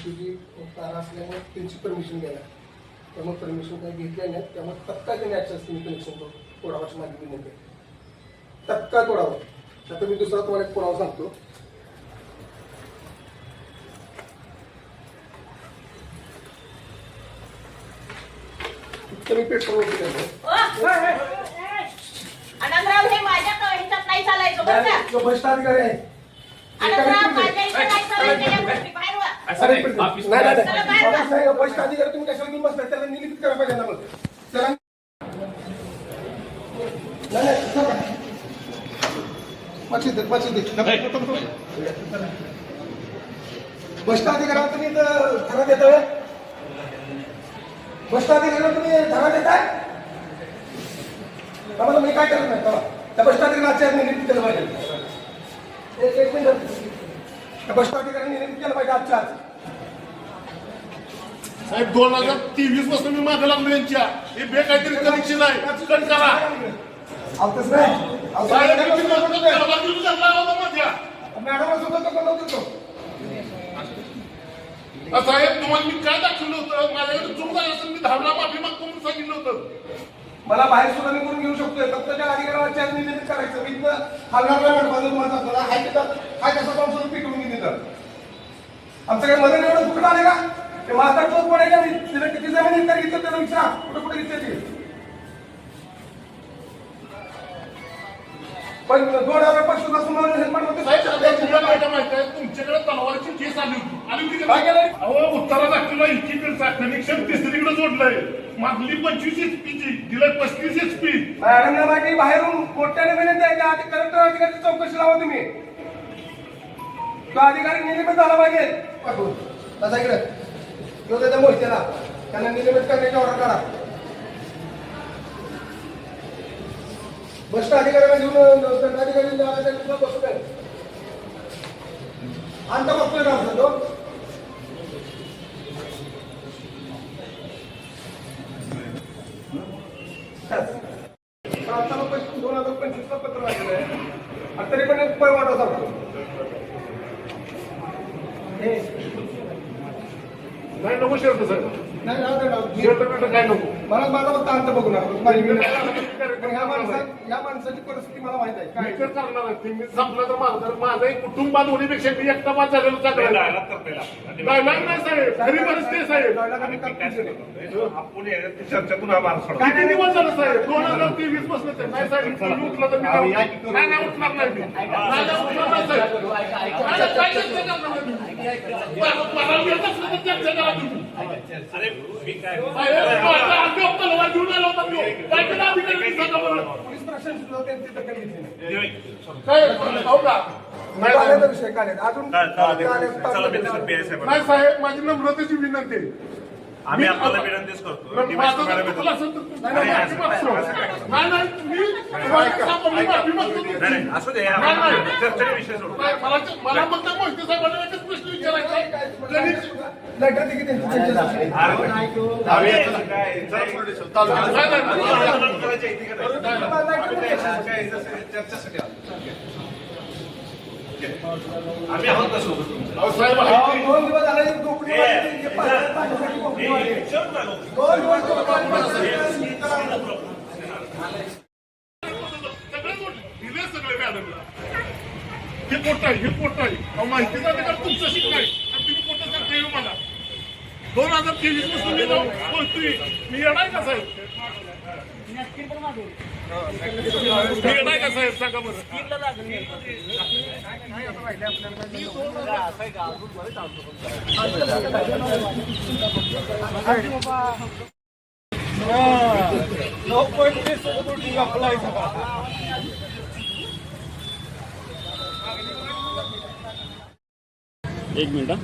तुझी तारा असल्यामुळे त्यांची परमिशन घ्यायला त्यामुळे परमिशन काही घेतल्या नाही त्यामुळे तत्काळ त्यांनी ॲक्सेस तुम्ही कनेक्शन तोडावाची माझी विनंती आहे तत्काळ तोडावं आता मी दुसरा तुम्हाला एक पुरावा सांगतो मी पेट्रोल आनंदराव हे माझ्या ह्याच्यात नाही चालायचं बरं का भ्रष्टाधिकारी आहे आनंदराव माझ्या इथे नाही चालायचं या गोष्टी बाहेर वा भ्रष्टाधिकारी तुम्ही कशाला घेऊन बसताय त्याला निलंबित करायला पाहिजे ना मग त्याला भ्रष्टाधिकाऱ्याला तुम्ही धरा देताय भ्रष्टाधिकाऱ्याला तुम्ही धरा देताय आम्हाला मी काय करत नाही त्या भ्रष्टाधिकाऱ्याच्या निलंबित केलं पाहिजे एक मिनिट त्या भ्रष्टाधिकाऱ्यांनी निलंबित केलं पाहिजे आजच्या आज साहेब 2023 पासून मी मागे लागलो यांच्या हे बेकायदेशीर कनेक्शन आहे कट करा आवतच नाही साहेब तुम्हाला मी काय दाखवलं होतं माझ्याकडे चूक झाली असेल मी धावला माफी मागतो म्हणून सांगितलं होतं मला बाहेर सुद्धा मी करून घेऊ शकतोय फक्त त्या अधिकाऱ्याच्या निलंबित करायचं मी हलणार नाही तुम्हाला हाय कसा पाऊस पिटवून मी तिथं आमचं काही मदत एवढं फुकट आले का ते माझा चोप पडायला तिला किती जमीन इतर घेतलं त्याला विचारा कुठे कुठे घेतली पण 2025 तुमच्याकडे तलवारची केस आली होती अहो उत्तरा दाखवला इकडचा कनेक्शन तिसरीकडे जोडलंय मागली 25 HP ची दिलं 35 HP मॅडमना बाहेरून मोठ्याने विनंती आहे की कलेक्टर अधिकारी चौकशी लावा तुम्ही तो अधिकारी निलंबित झाला पाहिजे तसा इकडे तो त्याच्या मोहित्याला त्यांना निलंबित करण्याची ऑर्डर करा भ्रष्ट अधिकाऱ्यांना घेऊन दंडाधिकारी बसतोय अंत बघतोय का तो आता 2025 पत्र वाचलं आहे तरी पण एक वाटा सांगतो नाही नको शर्ट सर काय नको मला माझा फक्त अंत बघू नका या माणसाची परिस्थिती मला माहित आहे काय करणार आहे मी संपलं तर माझं एक कुटुंबात होण्यापेक्षा मी एकटा बाद झालेलो चांगला नाही साहेब खरी परिस्थिती साहेब आपण चर्चेतून आभार किती दिवस झालं साहेब 2023 पासून नाही साहेब तुम्ही उठलं तर नाही उठणार नाही अरे मी काय पोलीस प्रशासन सुद्धा त्यांची दखल घेतली नाही साहेब माझी नम्रतेची विनंती आहे आम्ही आपल्याला विनंतीच करतो असू दे चर्चेचा विषय सोडू मला फक्त मोहिते साहेबांना एकच प्रश्न विचारायचा आम्ही आहोत ना सोबत साहेब 2 दिवस झाले सगळे मॅडमला हे पोट आहे माहिती जाते का तुमचं शिकणार तुम्ही पोट सांगता येऊ मला 2023 पासून मी बोलतोय मी येणार का साहेब मी येणार का साहेब सांगा बरं एक मिनिट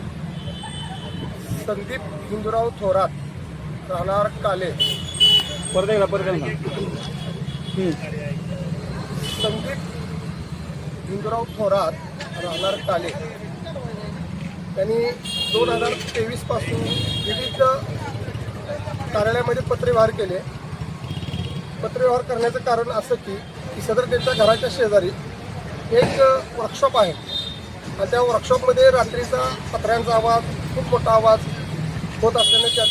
संदीप हिंदूराव थोरात राहणार काले संदीप हिंदूराव थोरात राहणार काले त्यांनी 2023 पासून विविध कार्यालयामध्ये पत्रव्यवहार केले. पत्रव्यवहार करण्याचं कारण असं की सदर त्यांच्या घराच्या शेजारी एक वर्कशॉप आहे आणि त्या वर्कशॉपमध्ये रात्रीचा पत्र्यांचा आवाज खूप मोठा आवाज होत असल्याने त्या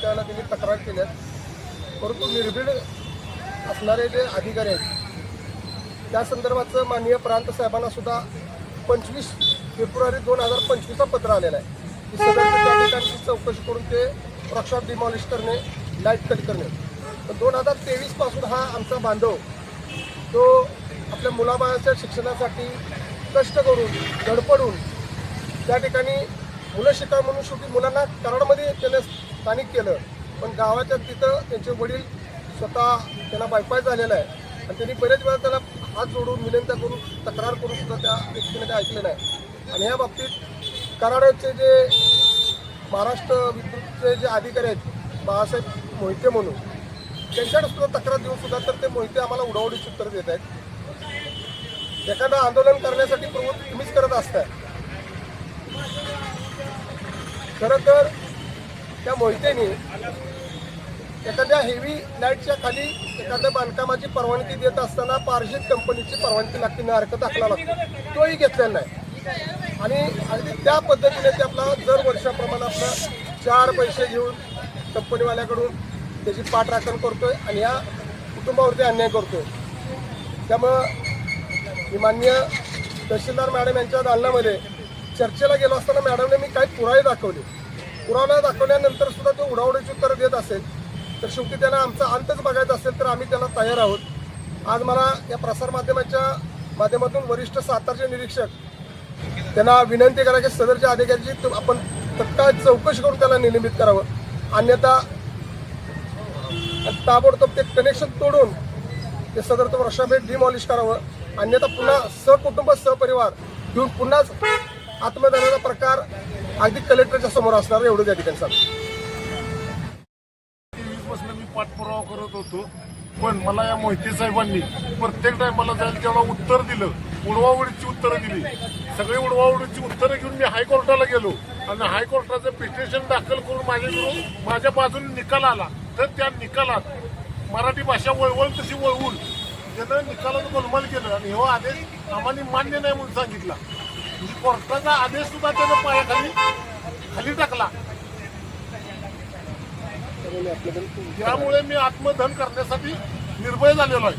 त्यावेळेला त्यांनी तक्रार केल्या. परंतु निर्भीड असणारे जे अधिकारी आहेत त्या संदर्भाचं माननीय प्रांत साहेबांना सुद्धा 25 फेब्रुवारी 2025 पत्र आलेलं आहे की सदरच्या त्या ठिकाणची चौकशी करून ते वर्कशॉप डिमॉलिश करणे, लाईट कट करणे. पण 2023 पासून हा आमचा बांधव तो आपल्या मुलाबाळाच्या शिक्षणासाठी कष्ट करून धडपडून त्या ठिकाणी मुलं शिकावं म्हणून शेवटी मुलांना कराडमध्ये त्याने स्थानिक केलं. पण गावाच्या तिथं त्यांचे वडील स्वतः त्यांना बायपास झालेला आहे आणि त्यांनी बरेच वेळा त्याला हात जोडून विनंत्या करून तक्रार करून सुद्धा त्या व्यक्तीने ते ऐकलं नाही. आणि या बाबतीत कराडचे जे महाराष्ट्र विद्युतचे जे अधिकारी आहेत बाळासाहेब मोहिते म्हणून त्यांच्याकडे सुद्धा तक्रार देऊन सुद्धा तर ते मोहिते आम्हाला उडावडीची उत्तर देत आहेत. एखादं आंदोलन करण्यासाठी प्रवृत्ती तुम्हीच करत असताय. खरं तर त्या मोहितेने एखाद्या हेवी लाईटच्या खाली एखाद्या बांधकामाची परवानगी देत असताना पारशीत कंपनीची परवानगी लागते, नारक दाखला लागतो, तोही घेतलेला नाही. आणि अगदी त्या पद्धतीने ते आपला दर वर्षाप्रमाणे आपलं 4 पैसे घेऊन कंपनीवाल्याकडून त्याची पाठराखण करतोय आणि या कुटुंबावरती अन्याय करतोय. त्यामुळं मी माननीय तहसीलदार मॅडम यांच्या दालनामध्ये चर्चेला गेलो असताना मॅडमने मी काही पुरावे दाखवले. पुरावा दाखवल्यानंतर सुद्धा तो उडावडीची उत्तर देत असेल तर शेवटी त्यांना आमचा अंतच बघायचा असेल तर आम्ही त्याला तयार आहोत. आज मला या प्रसारमाध्यमाच्या माध्यमातून वरिष्ठ सातारचे निरीक्षक त्यांना विनंती करा की सदरच्या अधिकाऱ्याची आपण तत्काळ चौकशी करून त्याला निलंबित करावं. अन्यथा ताबडतोब ते कनेक्शन तोडून ते सदरचं वर्षाभेट डिमॉलिश करावं. अन्यथा पुन्हा सहकुटुंब सहपरिवार घेऊन पुन्हाच आत्मदानाचा प्रकार अगदी कलेक्टरच्या समोर असणार एवढं त्या ठिकाणी सांगतो. 23 पासून मी पाठपुरावा करत होतो पण मला या मोहिते साहेबांनी प्रत्येक टायमाला जाईल तेवढं उत्तर दिलं, उडवाउडीची उत्तरं दिली. सगळी उडवाउडीची उत्तरं घेऊन मी हायकोर्टाला गेलो आणि हायकोर्टाचं पिटिशन दाखल करून माझ्या बाजूने निकाल आला. तर त्या निकालात मराठी भाषा वळवळ तशी वळवून त्यानं निकालात गोलमाल केलं आणि हो आदेश आम्हाला मान्य नाही म्हणून सांगितला. म्हणजे कोर्टाचा आदेश सुद्धा त्यानं पायाखाली टाकला. त्यामुळे मी आत्मदहन करण्यासाठी निर्भय झालेलो आहे.